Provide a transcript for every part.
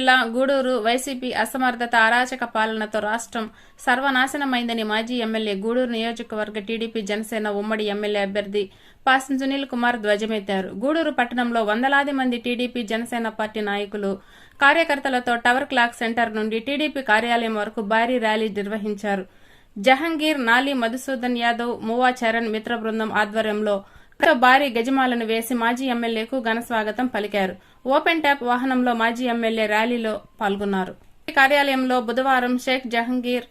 జిల్లా గూడూరు వైసీపీ అసమర్థత అరాచక పాలనతో రాష్ట్రం సర్వనాశనమైందని మాజీ ఎమ్మెల్యే గూడూరు నియోజకవర్గ టీడీపీ జనసేన ఉమ్మడి ఎమ్మెల్యే అభ్యర్థి పాసం సునీల్ కుమార్ ధ్వజమెత్తారు. గూడూరు పట్టణంలో వందలాది మంది టీడీపీ జనసేన పార్టీ నాయకులు కార్యకర్తలతో టవర్ క్లాక్ సెంటర్ నుండి టీడీపీ కార్యాలయం వరకు భారీ ర్యాలీ నిర్వహించారు. జహంగీర్, నాలి మధుసూదన్ యాదవ్, మువ్వా చరణ్ మిత్ర బృందం ఆధ్వర్యంలో భారీ గజమాలను వేసి మాజీ ఎమ్మెల్యేకు ఘన స్వాగతం పలికారు. ఓపెన్ ట్యాప్ వాహనంలో మాజీ ఎమ్మెల్యే ర్యాలీలో పాల్గొన్నారు. కార్యాలయంలో బుధవారం షేక్ జహంగీర్,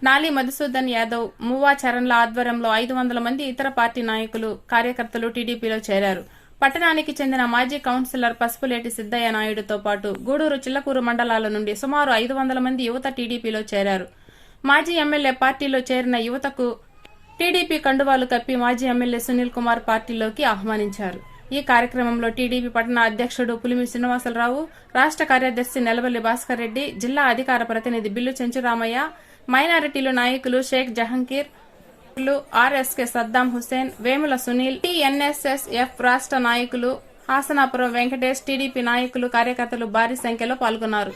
నాలి మధుసూదన్ యాదవ్, మువ్వా చరణ్ల ఆధ్వర్యంలో 500 మంది ఇతర పార్టీ నాయకులు, కార్యకర్తలు టీడీపీలో చేరారు. పట్టణానికి చెందిన మాజీ కౌన్సిలర్ పసుపులేటి సిద్దయ్య నాయుడుతో పాటు గూడూరు, చిల్లకూరు మండలాల నుండి సుమారు 500 మంది యువత టీడీపీలో చేరారు. మాజీ ఎమ్మెల్యే పార్టీలో చేరిన యువతకు టీడీపీ కండువాలు కప్పి మాజీ ఎమ్మెల్యే సునీల్ కుమార్ పార్టీలోకి ఆహ్వానించారు. ఈ కార్యక్రమంలో టీడీపీ పట్టణ అధ్యక్షుడు పులిమి శ్రీనివాసరావు, రాష్ట్ర కార్యదర్శి నెలవల్లి భాస్కర్ రెడ్డి, జిల్లా అధికార ప్రతినిధి బిల్లు చెంచురామయ్య, మైనారిటీలు నాయకులు షేక్ జహంగీర్, ఆర్ఎస్కే సద్దాం హుసేన్, వేముల సునీల్, టీఎన్ఎస్ఎస్ఎఫ్ రాష్ట్ర నాయకులు హాసనాపురం వెంకటేష్, టీడీపీ నాయకులు, కార్యకర్తలు భారీ సంఖ్యలో పాల్గొన్నారు.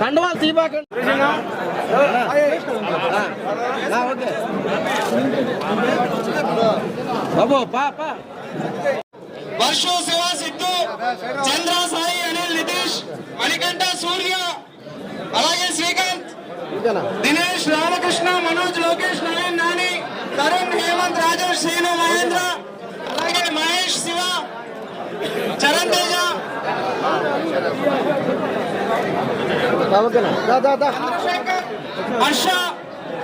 కండవాలు తీబాకండి. బాబు పాపా వర్షు, శివ, సిద్ధు, చంద్ర, సాయి, అనిల్, నితీష్, మణికంఠ, సూర్య, అలాగే శ్రీకాంత్, దినేష్, రామకృష్ణ, మనోజ్, లోకేష్, నవీన్, నాని, తరుణ్, హేమంత్, రాజేష్, శ్రీను, మహేంద్ర, అలాగే మహేష్, శివ, చరణ్ తేజ, హర్ష,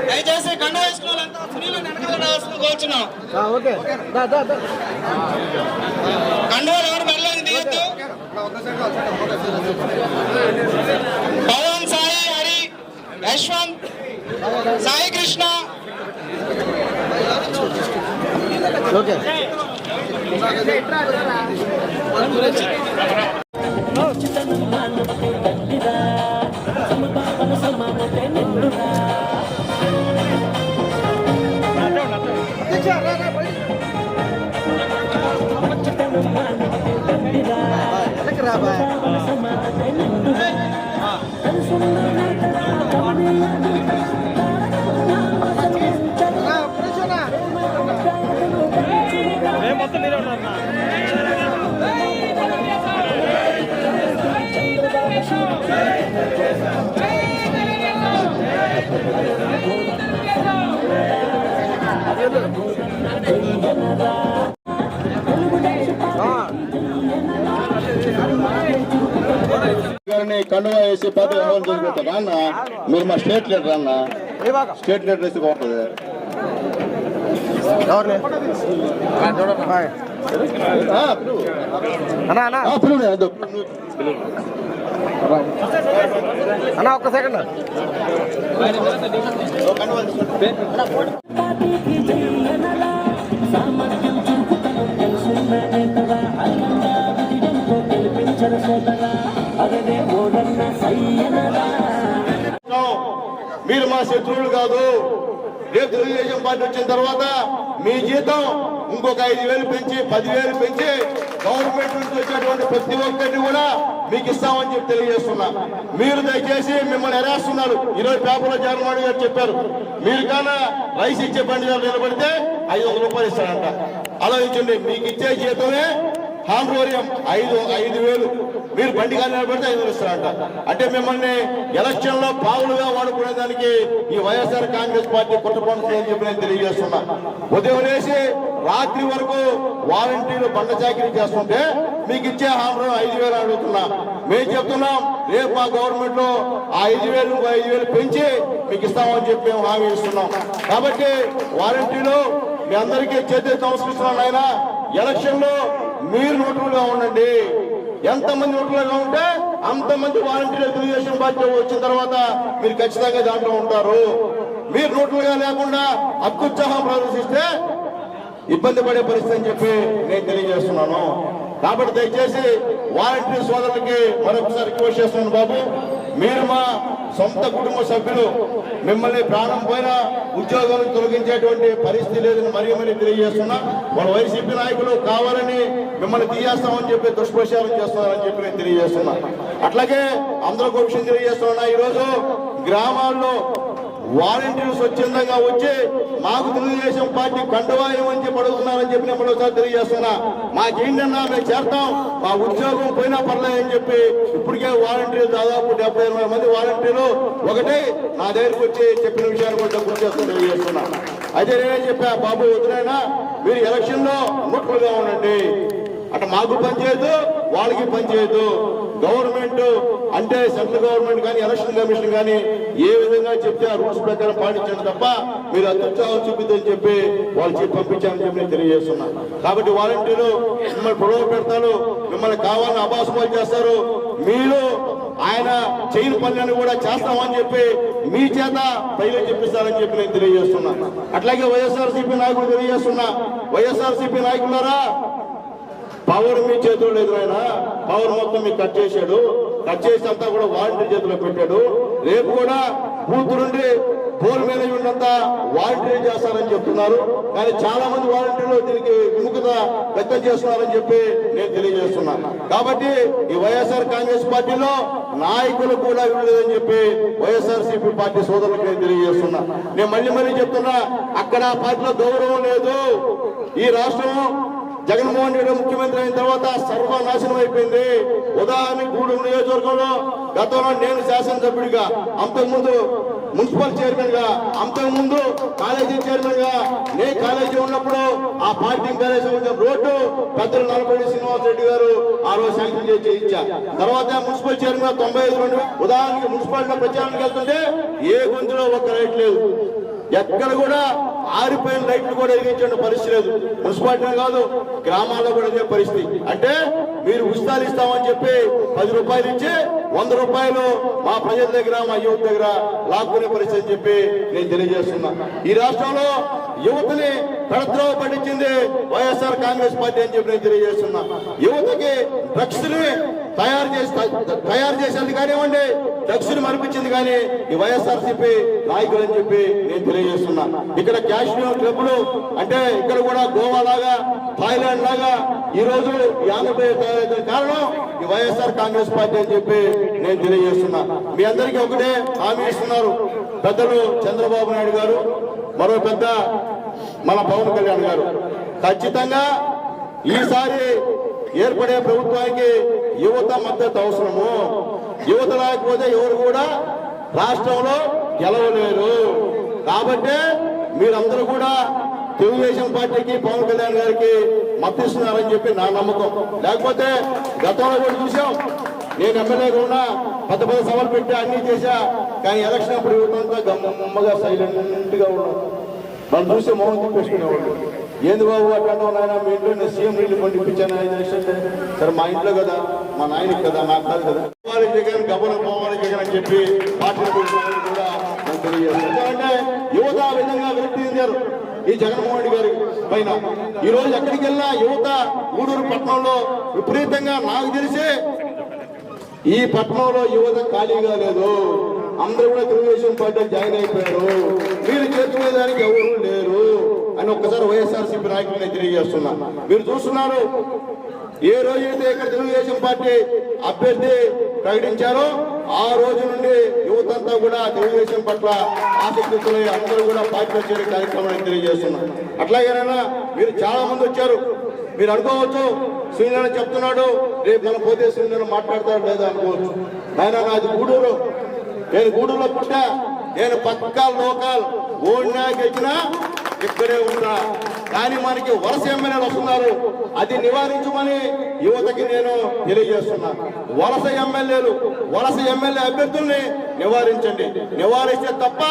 దయచేసి కండ వేసుకున్న వాళ్ళంతా సునీల్ వెనకాల రావాల్సిన కోరుచున్నాం. కండువాలు ఎవరు వెళ్ళలేదు, దిగొద్దు. పవన్, సాయి, హరి, యశ్వంత్, సాయి కృష్ణ, కండువా వేసి పార్టీ జరుగుతారు అన్న. మీరు మా స్టేట్ లీడర్ అన్న, స్టేట్ లీడర్ వేసి బాగుంటుంది. అన్నా ఒక్క సెకండ్. మీరు మా శత్రువులు కాదు. రేపు తెలుగుదేశం పార్టీ వచ్చిన తర్వాత మీ జీతం ఇంకొక 5,000 పెంచి 10,000 పెంచి గవర్నమెంట్ నుంచి వచ్చేటువంటి ప్రతి ఒక్కరిని కూడా మీకు ఇస్తామని చెప్పి తెలియజేస్తున్నా. మీరు దయచేసి మిమ్మల్ని ఎరేస్తున్నారు. ఈరోజు పేపర్లో జగన్మోహన్ గారు చెప్పారు, మీరు కానీ రైస్ ఇచ్చే బండి నిలబడితే 500 రూపాయలు ఇస్తారంట. ఆలోచించండి, మీకు ఇచ్చే జీతమే హాండ్రోరియం 5,000, మీరు బండి కానీ నిలబడితే 500 ఇస్తారంట. అంటే మిమ్మల్ని ఎలక్షన్ లో పావులుగా వాడుకునే దానికి ఈ వైఎస్ఆర్ కాంగ్రెస్ పార్టీ కుట్రపడుతుందని చెప్పి నేను తెలియజేస్తున్నా. ఉదయం లేసి రాత్రి వరకు వాలంటీర్లు బండ చాకరీ చేస్తుంటే మీకు ఇచ్చే హాండ్రోయం 5,000 అడుగుతున్నా. మేము చెప్తున్నాం, రేపు మా గవర్నమెంట్ లో ఆ 5,000 పెంచి మీకు ఇస్తామని చెప్పి మేము హామీ ఇస్తున్నాం. కాబట్టి వాలంటీర్లు మీ అందరికీ చేతి నమస్కరిస్తున్నాను. ఆయన ఎలక్షన్ లో మీరు నోటులుగా ఉండండి. ఎంతమంది నోటులుగా ఉంటే అంతమంది వాలంటీర్లు తెలుగుదేశం పార్టీ వచ్చిన తర్వాత మీరు ఖచ్చితంగా దాంట్లో ఉంటారు. మీరు నోటులుగా లేకుండా అత్యుత్సాహం ప్రదర్శిస్తే ఇబ్బంది పడే పరిస్థితి అని చెప్పి నేను తెలియజేస్తున్నాను. కాబట్టి దయచేసి వాలంటీర్ సోదరులకి మరొకసారి రిక్వెస్ట్ చేస్తున్నాను, బాబు మీరు మా సొంత కుటుంబ సభ్యులు, మిమ్మల్ని ప్రాణం పోయినా ఉద్యోగాలను తొలగించేటువంటి పరిస్థితి లేదని మరీ తెలియజేస్తున్నా. వాళ్ళ వైసీపీ నాయకులు కావాలని మిమ్మల్ని తీయేస్తామని చెప్పి దుష్ప్రచారం చేస్తున్నారని చెప్పి నేను తెలియజేస్తున్నా. అట్లాగే అందరూ ఒక విషయం తెలియజేస్తున్నా, ఈరోజు గ్రామాల్లో వాలంటీర్లు స్వచ్ఛందంగా వచ్చి మాకు తెలుగుదేశం పార్టీ కండువాయం అని చెప్పి అడుగుతున్నారని చెప్పి నేను మరోసారి తెలియజేస్తున్నా. మాకేంటన్నా మేము చేస్తాం, మా ఉద్యోగం పోయినా పర్లేదని చెప్పి ఇప్పటికే వాలంటీర్లు దాదాపు 70-80 మంది వాలంటీర్లు ఒకటే నా దగ్గరికి వచ్చి చెప్పిన విషయాన్ని కూడా గుర్తు చేస్తూ తెలియజేస్తున్నా. అయితే నేనేం చెప్పా, బాబు వదిలేనా మీరు ఎలక్షన్ లో ముట్టుగా ఉండండి, అటు మాకు పనిచేయదు వాళ్ళకి పనిచేయదు. గవర్నమెంట్ అంటే సెంట్రల్ గవర్నమెంట్ కానీ ఎలక్షన్ కమిషన్ కానీ ఏ విధంగా చెప్తే ఆ రూల్స్ ప్రకారం పాటించండి తప్ప మీరు అత్యుత్సాహం చూపిద్దని చెప్పి వాళ్ళు చెప్పి పంపించారని చెప్పి నేను తెలియజేస్తున్నాను. కాబట్టి వాలంటీర్లు మిమ్మల్ని పొడవ పెడతారు, మిమ్మల్ని కావాలని అభాసమాలు చేస్తారు, మీరు ఆయన చేయని పనులను కూడా చేస్తామని చెప్పి మీ చేత పైలట్ చెప్పిస్తారని చెప్పి నేను తెలియజేస్తున్నా. అట్లాగే వైఎస్ఆర్సీపీ నాయకులు తెలియజేస్తున్నా, వైఎస్ఆర్సీపీ నాయకులారా పవర్ మీ చేతిలో లేదు, ఆయన పవర్ మొత్తం మీకు కట్ చేశాడు, కట్ చేసి అంతా కూడా వాలంటీర్ చేతిలో పెట్టాడు. రేపు కూడా బూత్ నుండి పోల్ మేనేజ్మెంట్ అంతా వాలంటీర్ చేస్తారని చెప్తున్నారు. కానీ చాలా మంది వాలంటీర్లు దీనికి విముఖత వ్యక్తం చేస్తున్నారని చెప్పి నేను తెలియజేస్తున్నాను. కాబట్టి ఈ వైఎస్ఆర్ కాంగ్రెస్ పార్టీలో నాయకులు కూడా ఇవ్వలేదని చెప్పి వైఎస్ఆర్సీపీ పార్టీ సోదరులకు నేను తెలియజేస్తున్నా. నేను మళ్ళీ చెప్తున్నా, అక్కడ పార్టీలో గౌరవం లేదు. ఈ రాష్ట్రం జగన్మోహన్ రెడ్డి ముఖ్యమంత్రి అయిన తర్వాత సర్వనాశనం అయిపోయింది. ఉదాహరణకి గూడూరు నియోజకవర్గంలో గతంలో నేను శాసనసభ్యుడిగా, అంతకుముందు మున్సిపల్ చైర్మన్ గా, అంతకుముందు కాలేజీ చైర్మన్ గా నేను కాలేజీ ఉన్నప్పుడు ఆ పార్టీ కాలేజీ రోడ్డు పెద్దలు నల్లపల్లి శ్రీనివాసరెడ్డి గారు ఆ రోజు శాంక్షన్ చేసి చేయించారు. తర్వాత మున్సిపల్ చైర్మన్ 95 ఉదాహరణకి మున్సిపాలిటీ ప్రచారానికి వెళ్తుంటే ఏ గొంతులో ఒక్క రైట్ లేదు, ఎక్కడ కూడా ఆరిపోయిన లైట్లు కూడా ఎదిగించే పరిస్థితి లేదు. మున్సిపాలిటీ కాదు, గ్రామాల్లో కూడా ఇదే పరిస్థితి. అంటే మీరు ఉచితాలు ఇస్తామని చెప్పి 10 రూపాయలు ఇచ్చి 100 రూపాయలు మా ప్రజల దగ్గర, మా యువత దగ్గర లాక్కునే పరిస్థితి అని చెప్పి నేను తెలియజేస్తున్నా. ఈ రాష్ట్రంలో యువతని కడద్రోవ పట్టించింది వైఎస్ఆర్ కాంగ్రెస్ పార్టీ అని చెప్పి నేను తెలియజేస్తున్నా. యువతకి డ్రగ్స్ ని తయారు చేసేది కానివ్వండి, డ్రగ్స్ ని మరిపించింది కానీ ఈ వైఎస్ఆర్సీపీ నాయకులు అని చెప్పి నేను తెలియజేస్తున్నా. ఇక్కడ క్యాషినో క్లబ్లు అంటే ఇక్కడ కూడా గోవా లాగా, థాయిలాండ్ లాగా ఈ రోజు ఈ ఆంధ్రప్రదేశ్ తయారైన కారణం ఈ వైఎస్ఆర్ కాంగ్రెస్ పార్టీ అని చెప్పి నేను తెలియజేస్తున్నా. మీ అందరికీ ఒకటే హామీ ఇస్తున్నారు పెద్దలు చంద్రబాబు నాయుడు గారు, మరో పెద్ద మన పవన్ కళ్యాణ్ గారు. ఖచ్చితంగా ఈసారి ఏర్పడే ప్రభుత్వానికి యువత మద్దతు అవసరము. యువత లేకపోతే ఎవరు కూడా రాష్ట్రంలో గెలవలేరు. కాబట్టి మీరందరూ కూడా తెలుగుదేశం పార్టీకి, పవన్ కళ్యాణ్ గారికి మద్దతిస్తున్నారని చెప్పి నా నమ్మకం. లేకపోతే గతంలో కూడా చూసాం, నేను ఎమ్మెల్యేగా ఉన్నా పెద్ద సభలు పెట్టి అన్ని చేశా, కానీ ఎలక్షన్ అప్పుడు యువతంతా గమ్మగా సైలెంట్ గా ఉన్నాం. మనం చూసి మౌనం తిప్పేసుకునేవాళ్ళు. ఏంది బాబు అట్లా నాయన, మీ ఇంట్లో నేను సీఎం నీళ్ళు పండిపించాను, సరే మా ఇంట్లో కదా, మా నాయనకి కదా, నాకు కాదు కదా, జగన్ గబన పోవాలి జగన్ అని చెప్పి పార్టీ కూడా తెలియజేస్తాను. యువత ఆ విధంగా విరక్తి చెందారు ఈ జగన్మోహన్ రెడ్డి గారి పైన. ఈ రోజు ఎక్కడికి వెళ్ళినా యువత గూడూరు పట్టణంలో విపరీతంగా, నాకు తెలిసి ఈ పట్టణంలో యువత ఖాళీగా లేదు, అందరూ కూడా తెలుగుదేశం పార్టీ జాయిన్ అయిపోయారు. మీరు చేర్చుకునేదానికి ఎవరు లేరు అని ఒక్కసారి వైఎస్ఆర్సీపీ నాయకులు తెలియజేస్తున్నా. మీరు చూస్తున్నారు, ఏ రోజైతే ఇక్కడ తెలుగుదేశం పార్టీ అభ్యర్థి ప్రకటించారో ఆ రోజు నుండి యువతంతా కూడా తెలుగుదేశం పట్ల ఆసక్తితులై అందరూ కూడా పార్టీలో చేరే కార్యక్రమాన్ని తెలియజేస్తున్నారు. అట్లాగేనైనా మీరు చాలా మంది వచ్చారు. మీరు అనుకోవచ్చు, శ్రీనారాయణ చెప్తున్నాడు రేపు మనం పోతే శ్రీనారాయణ మాట్లాడతాడు లేదా అనుకోవచ్చు. ఆయన నాది గూడూరు, నేను గూడూరులో పుట్టా, నేను పక్కా లోకల్, ఓడినా గెలిచినా ఇక్కడే ఉంటా. కానీ మనకి వలస ఎమ్మెల్యేలు వస్తున్నారు, అది నివారించమని యువతకి నేను తెలియజేస్తున్నా. వలస ఎమ్మెల్యే అభ్యర్థుల్ని నివారించండి, నివారిస్తే తప్ప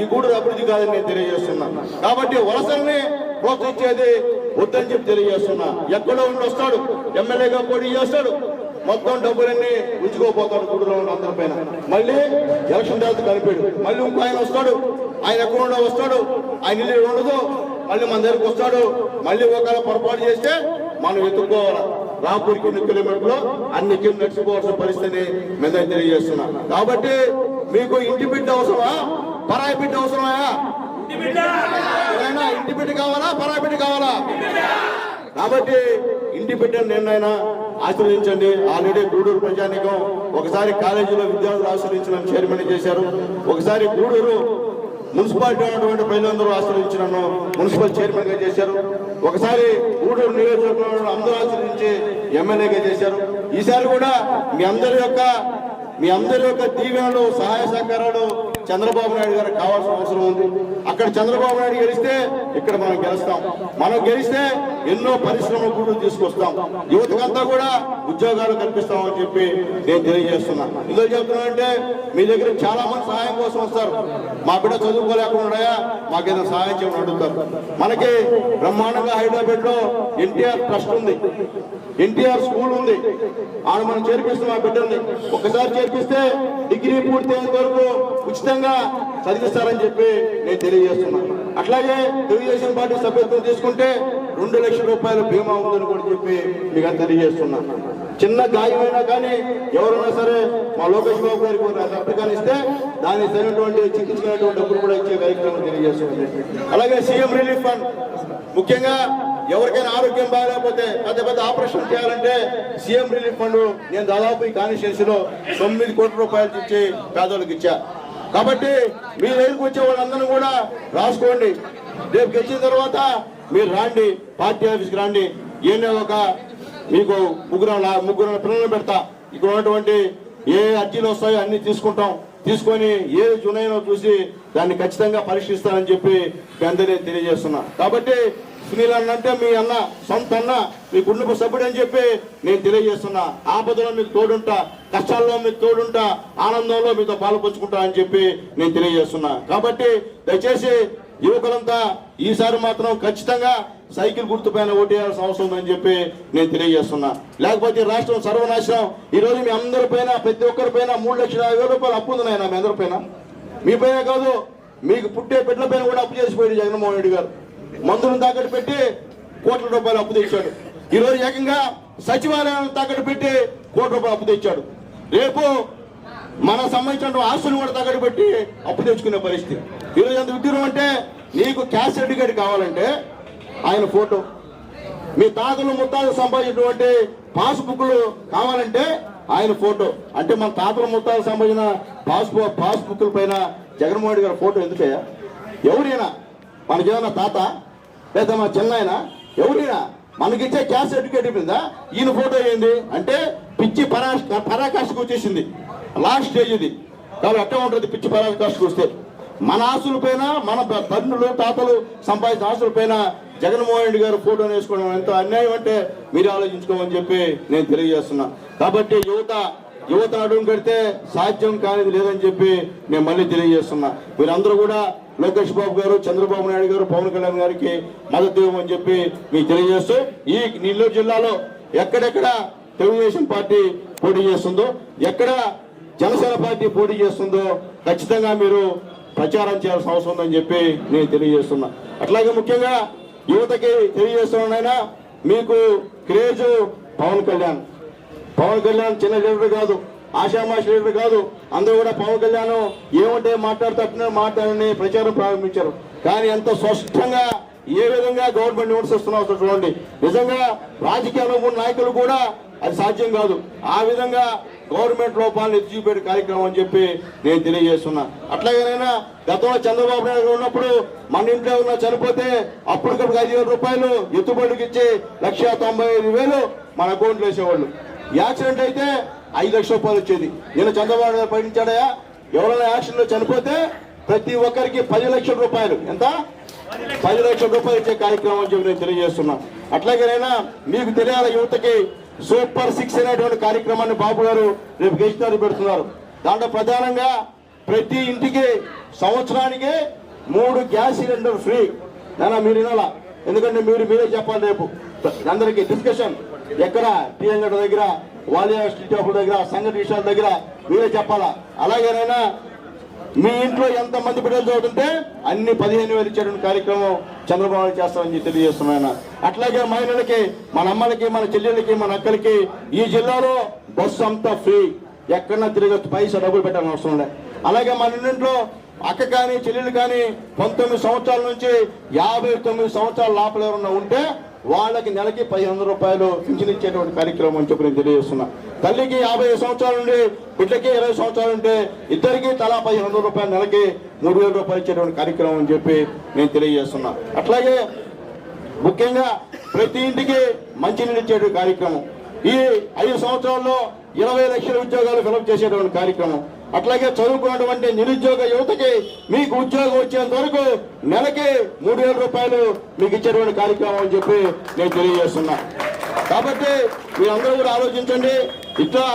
ఈ గూడూరు అభివృద్ధి కాదని నేను తెలియజేస్తున్నా. కాబట్టి వలసల్ని ప్రోత్సహించేది వద్దని చెప్పి తెలియజేస్తున్నా. ఎక్కడో ఉండి వస్తాడు, ఎమ్మెల్యేగా పోటీ చేస్తాడు, మొత్తం డబ్బులన్నీ ఉంచుకోపోతాడు గూడూరులో ఉన్న అందరిపైన. మళ్ళీ ఎలక్షన్ తర్వాత కలిపాడు, మళ్ళీ ఇంకో ఆయన వస్తాడు, ఆయన ఎక్కడ వస్తాడు, ఆయన ఇల్లు ఉండదు, మళ్ళీ మన దగ్గరకు వస్తాడు. మళ్ళీ ఒకవేళ పొరపాటు చేస్తే మనం ఎత్తుకోవాలి. రాపూర్కి 2 కిలోమీటర్లు అన్ని కిలో నడిచిపోవాల్సిన పరిస్థితిని మీద తెలియజేస్తున్నాం. కాబట్టి మీకు ఇంటి బిడ్డ అవసరమా, పరాయి బిడ్డ అవసరమా? ఇంటి బిడ్డ కావాలా, పరాయి బిడ్డ కావాలా? కాబట్టి ఇంటి బిడ్డను నిన్నైనా ఆశీర్వదించండి. ఆల్రెడీ గూడూరు ప్రజానికం ఒకసారి కాలేజీలో విద్యార్థులు ఆశీర్వదించిన చైర్మన్ చేశారు. ఒకసారి గూడూరు మున్సిపాలిటీ ఉన్నటువంటి ప్రజలందరూ ఆశీర్వదించి నన్ను మున్సిపల్ చైర్మన్ గా చేశారు. ఒకసారి గూడూరు నియోజకవర్గంలో అందరూ ఆశీర్వదించి ఎమ్మెల్యేగా చేశారు. ఈసారి కూడా మీ అందరి యొక్క దీవెనలు, సహాయ సహకారాలు చంద్రబాబు నాయుడు గారికి కావాల్సిన అవసరం ఉంది. అక్కడ చంద్రబాబు నాయుడు గెలిస్తే ఇక్కడ మనం గెలుస్తాం. మనం గెలిస్తే ఎన్నో పరిశ్రమలు కూడా తీసుకొస్తాం. యువతకంతా కూడా ఉద్యోగాలు కల్పిస్తామని చెప్పి నేను తెలియజేస్తున్నా. ఎందుకు చెప్తున్నానంటే మీ దగ్గర చాలా మంది సహాయం కోసం వస్తారు. మా బిడ్డ చదువుకోలేకుండా మాకేదో సహాయం చేయమని అడుగుతారు. మనకి బ్రహ్మాండంగా హైదరాబాద్ లో ఎన్టీఆర్ ట్రస్ట్ ఉంది, ఎన్టీఆర్ స్కూల్ ఉంది. ఆడ మనం చేర్పిస్తాం ఆ బిడ్డల్ని. ఒకసారి చేర్పిస్తే డిగ్రీ పూర్తయ్యేంత వరకు ఉచితంగా చదివిస్తారని చెప్పి నేను తెలియజేస్తున్నాను. అట్లాగే తెలుగుదేశం పార్టీ సభ్యత్వం తీసుకుంటే 2 లక్షల రూపాయల బీమా ఉందని కూడా చెప్పి మీకు తెలియజేస్తున్నాను. చిన్న గాయమైనా కానీ ఎవరైనా సరే మా లోకేష్ బాబు గారికి రక్తగాని ఇస్తే దానికి సరైనటువంటి చికిత్సటువంటి డబ్బులు కూడా ఇచ్చే కార్యక్రమం తెలియజేస్తుంది. అలాగే సీఎం రిలీఫ్ ఫండ్, ముఖ్యంగా ఎవరికైనా ఆరోగ్యం బాగాలేకపోతే పెద్ద ఆపరేషన్ చేయాలంటే సీఎం రిలీఫ్ ఫండ్ నేను దాదాపు ఈ కాన్స్టిట్యున్సీలో 9 కోట్ల రూపాయలు ఇచ్చి పేదలకు ఇచ్చా. కాబట్టి మీ దగ్గరికి వచ్చే వాళ్ళందరూ కూడా రాసుకోండి. రేపు గెలిచిన తర్వాత మీరు రాండి, పార్టీ ఆఫీస్కి రండి. ఏదో ఒక మీకు ముగ్గురు పిల్లలు పెడతా. ఇక్కడ ఉన్నటువంటి ఏ అర్జీలు వస్తాయో అన్ని తీసుకొని ఏ జునైనో చూసి దాన్ని ఖచ్చితంగా పరీక్షిస్తానని చెప్పి మీ అందరినీ తెలియజేస్తున్నా. కాబట్టి సునీల్ అన్నంటే మీ అన్న, సొంత అన్న, మీ కుటుంబ సభ్యుడు అని చెప్పి నేను తెలియజేస్తున్నా. ఆపదలో మీకు తోడుంటా, కష్టాల్లో మీకు తోడుంటా, ఆనందంలో మీతో పాలు పంచుకుంటా అని చెప్పి నేను తెలియజేస్తున్నా. కాబట్టి దయచేసి యువకులంతా ఈసారి మాత్రం ఖచ్చితంగా సైకిల్ గుర్తుపైన ఓటేయాల్సిన అవసరం ఉందని చెప్పి నేను తెలియజేస్తున్నా. లేకపోతే రాష్ట్రం సర్వనాశనం. ఈ రోజు మీ అందరి పైన, ప్రతి ఒక్కరి పైన 3,50,000 రూపాయలు అప్పు ఉంది నాయన. మీ అందరి పైన, మీ పైన కాదు, మీకు పుట్టే బిడ్డల పైన కూడా అప్పు చేసిపోయాడు జగన్మోహన్ రెడ్డి గారు. మందులను తాకట్టు పెట్టి కోట్ల రూపాయలు అప్పు తెచ్చాడు. ఈ రోజు ఏకంగా సచివాలయాన్ని తాకట్టు పెట్టి కోట్ల రూపాయలు అప్పు తెచ్చాడు. రేపు మనకు సంబంధించిన ఆస్తులు కూడా తాకట్టు పెట్టి అప్పు తెచ్చుకునే పరిస్థితి. ఈరోజు ఎంత విడ్డూరం అంటే, నీకు క్యాస్ట్ సర్టిఫికేట్ కావాలంటే ఆయన ఫోటో, మీ తాతలు ముత్తాతలు సంపాదించినటువంటి పాస్బుక్లు కావాలంటే ఆయన ఫోటో. అంటే మన తాతలు ముత్తాతలు సంపాదించిన పాస్బుక్ల పైన జగన్మోహన్ రెడ్డి గారి ఫోటో ఎందుకయ్యా? ఎవరైనా మనకేమన్నా తాత లేదా మన చిన్నాయన ఎవరైనా మనకిచ్చే క్యాస్ట్ సర్టిఫికేట్ మీద ఈయన ఫోటో ఏంది అంటే పిచ్చి పరాకాష్ఠకు వచ్చేసింది. లాస్ట్ స్టేజ్ ఇది. కాబట్టి ఎట్లా ఉంటుంది పిచ్చి పరాకాష్ఠకు వస్తే? మన ఆస్తుల పైన, మన తండ్రులు తాతలు సంపాదించిన ఆస్తుల పైన జగన్మోహన్ రెడ్డి గారు ఫోటోను వేసుకోవడం ఎంత అన్యాయం అంటే మీరు ఆలోచించుకోమని చెప్పి నేను తెలియజేస్తున్నా. కాబట్టి యువత అడుగు కడితే సాధ్యం కానిది లేదని చెప్పి నేను మళ్ళీ తెలియజేస్తున్నా. మీరందరూ కూడా లోకేష్ బాబు గారు, చంద్రబాబు నాయుడు గారు, పవన్ కళ్యాణ్ గారికి మద్దతు ఇవ్వమని చెప్పి మీకు తెలియజేస్తూ, ఈ నెల్లూరు జిల్లాలో ఎక్కడెక్కడ తెలుగుదేశం పార్టీ పోటీ చేస్తుందో, ఎక్కడ జనసేన పార్టీ పోటీ చేస్తుందో ఖచ్చితంగా మీరు ప్రచారం చేయాల్సిన అవసరం ఉందని చెప్పి నేను తెలియజేస్తున్నా. అట్లాగే ముఖ్యంగా యువతకి తెలియజేస్తున్నానైనా, మీకు క్రేజ్ పవన్ కళ్యాణ్ చిన్న లీడర్ కాదు, ఆషామాషి లీడర్ కాదు. అందరూ కూడా పవన్ కళ్యాణ్ ఏమంటే మాట్లాడని ప్రచారం ప్రారంభించారు. కానీ ఎంత స్పష్టంగా ఏ విధంగా గవర్నమెంట్ విమర్శిస్తున్నారో చూడండి. నిజంగా రాజకీయాల్లో ఉన్న నాయకులు కూడా అది సాధ్యం కాదు. ఆ విధంగా గవర్నమెంట్ లోపాలను ఎత్తి చూపే కార్యక్రమం అని చెప్పి నేను తెలియజేస్తున్నా. అట్లాగేనైనా గతంలో చంద్రబాబు నాయుడు ఉన్నప్పుడు మన ఇంట్లో ఉన్న చనిపోతే అప్పటికప్పుడు 5,000 రూపాయలు ఎత్తుబడికి ఇచ్చి 1,95,000 మన అకౌంట్లో వేసేవాళ్ళు. యాక్సిడెంట్ అయితే 5 లక్షల రూపాయలు వచ్చేది. నేను చంద్రబాబు నాయుడు ప్రకటించాడయా, ఎవరైనా యాక్సిడెంట్ లో చనిపోతే ప్రతి ఒక్కరికి 10 లక్షల రూపాయలు, ఎంత 10 లక్షల రూపాయలు ఇచ్చే కార్యక్రమం అని చెప్పి నేను తెలియజేస్తున్నా. అట్లాగేనైనా మీకు తెలియాలి, యువతకి సూపర్ 6 అనేటువంటి కార్యక్రమాన్ని బాబు గారు రేపు గెలిచినారు పెడుతున్నారు. దాంట్లో ప్రధానంగా ప్రతి ఇంటికి సంవత్సరానికి 3 గ్యాస్ సిలిండర్ ఫ్రీ. దాని మీరు వినాలా, ఎందుకంటే మీరే చెప్పాలి. రేపు అందరికి డిస్కషన్ ఎక్కడ టీఎంగడ దగ్గర, వాలియా స్ట్రీట్ ఆఫ్ దగ్గర, సంఘ విషయాల దగ్గర మీరే చెప్పాలా. అలాగేనైనా మీ ఇంట్లో ఎంత మంది బిడ్డలు చదువుతుంటే అన్ని 15,000 ఇచ్చేటువంటి కార్యక్రమం చంద్రబాబు నాయుడు చేస్తామని తెలియజేస్తున్నాను. అట్లాగే మహిళలకి, మన అమ్మలకి, మన చెల్లెళ్ళకి, మన అక్కలకి ఈ జిల్లాలో బస్సు అంతా ఫ్రీ, ఎక్కడన్నా తిరగచ్చు, పైసా డబ్బులు పెట్టాలని అవసరం లేదు. అలాగే మన ఇంట్లో అక్క కానీ చెల్లెలు కానీ 19 సంవత్సరాల నుంచి 59 సంవత్సరాల లోపల ఎవరన్నా ఉంటే వాళ్ళకి నెలకి 1,500 రూపాయలు పింఛన్ ఇచ్చేటువంటి కార్యక్రమం అని చెప్పి నేను తెలియజేస్తున్నా. తల్లికి 50 సంవత్సరాల నుండి బిడ్డకి 20 సంవత్సరాలు ఉంటే ఇద్దరికి తలా 1,500 రూపాయలు, నెలకి 3,000 రూపాయలు ఇచ్చేటువంటి కార్యక్రమం అని చెప్పి నేను తెలియజేస్తున్నా. అట్లాగే ముఖ్యంగా ప్రతి ఇంటికి మంచినీళ్ళు ఇచ్చేటువంటి కార్యక్రమం, ఈ 5 సంవత్సరాల్లో 20 లక్షల ఉద్యోగాలు ఫిలప్ చేసేటువంటి కార్యక్రమం. అట్లాగే చదువుకున్నటువంటి నిరుద్యోగ యువతకి మీకు ఉద్యోగం వచ్చేంత వరకు నెలకి 3,000 రూపాయలు మీకు ఇచ్చేటువంటి కార్యక్రమం అని చెప్పి నేను తెలియజేస్తున్నా. కాబట్టి మీరందరూ కూడా ఆలోచించండి. ఇట్లా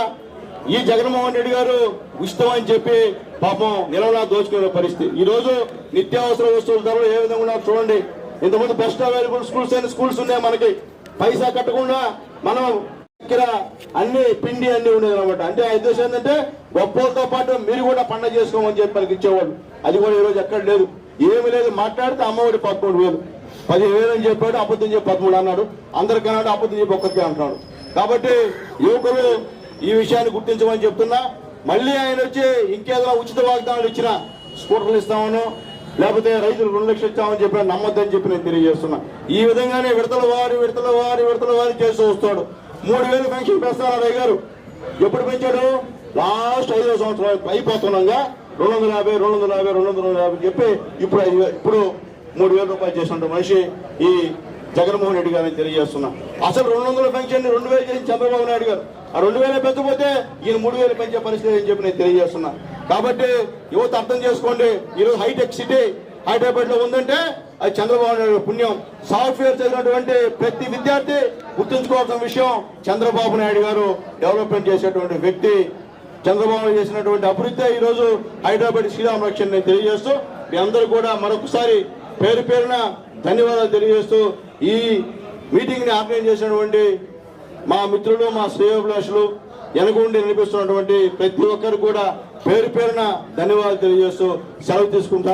ఈ జగన్మోహన్ రెడ్డి గారు ఉచితం అని చెప్పి పాపం నిలవలా దోచుకునే పరిస్థితి. ఈ రోజు నిత్యావసర వస్తువుల ధరలు ఏ విధంగా ఉన్నారో చూడండి. ఇంతకుముందు బెస్ట్ అవైలబుల్ స్కూల్స్ అయిన స్కూల్స్ ఉన్నాయి, మనకి పైసా కట్టకుండా మనం ఇక్కడ అన్ని పిండి అన్ని ఉండేది అనమాట. అంటే ఆ ఉద్దేశం ఏంటంటే గొప్పలతో పాటు మీరు కూడా పండగ చేసుకోమని చెప్పి మనకి ఇచ్చేవాళ్ళు. అది కూడా ఈ రోజు ఎక్కడ లేదు, ఏమి లేదు. మాట్లాడితే అమ్మఒడి 13,000, 10,000 అని చెప్పాడు, అబద్ధం చెప్పి 13 అన్నాడు. అందరికన్నాడు, అబద్ధం చెప్పి ఒక్కరికే అంటున్నాడు. కాబట్టి యువకులు ఈ విషయాన్ని గుర్తించమని చెప్తున్నా. మళ్ళీ ఆయన వచ్చి ఇంకేదైనా ఉచిత వాగ్దానాలు ఇచ్చినా, స్కూటర్లు ఇస్తామను, లేకపోతే రైతులు 2 లక్షలు ఇస్తామని చెప్పి నమ్మొద్దని చెప్పి నేను తెలియజేస్తున్నా. ఈ విధంగానే విడతల వారి చేస్తూ వస్తాడు. 3,000 పెన్షన్ పెంచుతారు అయ్య గారు. ఎప్పుడు పెంచాడు? లాస్ట్ 5వ సంవత్సరం అయిపోతున్నాగా 250 చెప్పి ఇప్పుడు 3,000 రూపాయలు చేసిన మనిషి ఈ జగన్మోహన్ రెడ్డి గారిని తెలియజేస్తున్నా. అసలు 200 పెన్షన్ 2,000 చేసి చంద్రబాబు నాయుడు గారు. ఆ 2,000 పెంచకపోతే ఈయన 3,000 పెంచే పరిస్థితి అని చెప్పి నేను తెలియజేస్తున్నా. కాబట్టి యువత అర్థం చేసుకోండి. ఈరోజు హైటెక్ సిటీ హైదరాబాద్ లో ఉందంటే అది చంద్రబాబు నాయుడు పుణ్యం. సాఫ్ట్వేర్ చదివినటువంటి ప్రతి విద్యార్థి గుర్తుంచుకోవాల్సిన విషయం, చంద్రబాబు నాయుడు గారు డెవలప్మెంట్ చేసేటువంటి వ్యక్తి. చంద్రబాబు చేసినటువంటి అభివృద్ధి ఈ రోజు హైదరాబాద్ శ్రీరామ రక్షణ నేను తెలియజేస్తూ మీ అందరూ కూడా మరొకసారి పేరు పేరున ధన్యవాదాలు తెలియజేస్తూ ఈ మీటింగ్ ని ఆర్గనైజ్ చేసినటువంటి మా మిత్రులు, మా శ్రేయోభిలాషులు, వెనకుండి నడిపిస్తున్నటువంటి ప్రతి ఒక్కరు కూడా పేరు పేరున ధన్యవాదాలు తెలియజేస్తూ సెలవు తీసుకుంటాం.